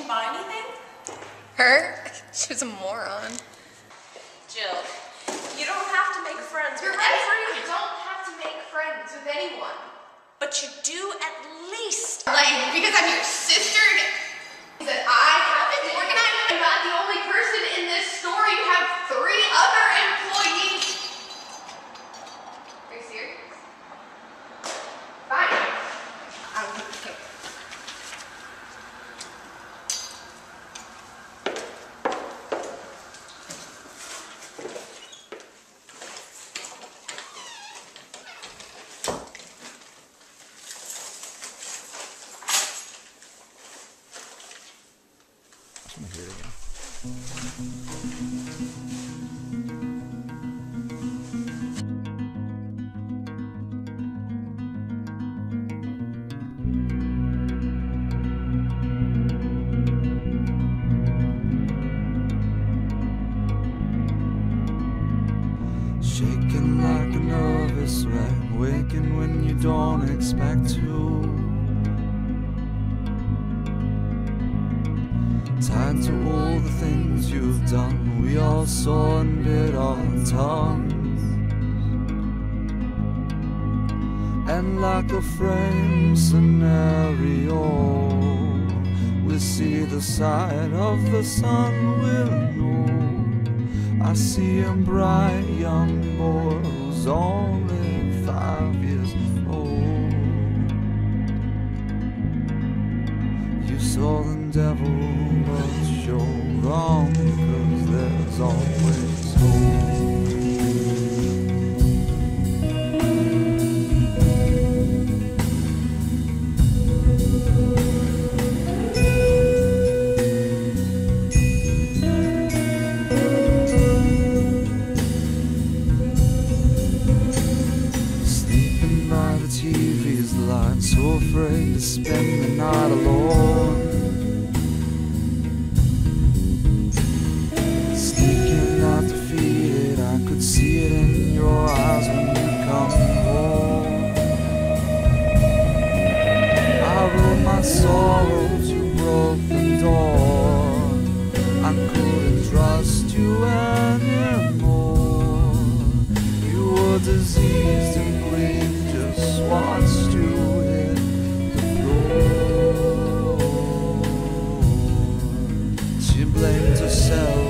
didn't buy anything? Her? She was a moron. Jill, you don't have to make friends with I don't have to make friends with anyone. but you do at least. Like, because I'm your sister, that I haven't organized. I'm not the only person in this store. You have 3 other employees. Are you serious? Fine. I will take the cake. Let me hear it again. Shaking like a nervous wreck, waking when you don't expect to. Tied to all the things you've done, we all saw and bit our tongues. And like a frame scenario, we see the side of the sun we'll know. I see a bright young boy who's only 5 years old. You saw the devil, but you're wrong, 'cause there's always hope. Sleeping by the TV's light, so afraid to spend the night alone. Sneaking out defeated, I could see it in your eyes when you come home. I wrote my sorrows, you broke the door. I couldn't trust you anymore. You were diseased and green, just watched you hit the floor. She blamed herself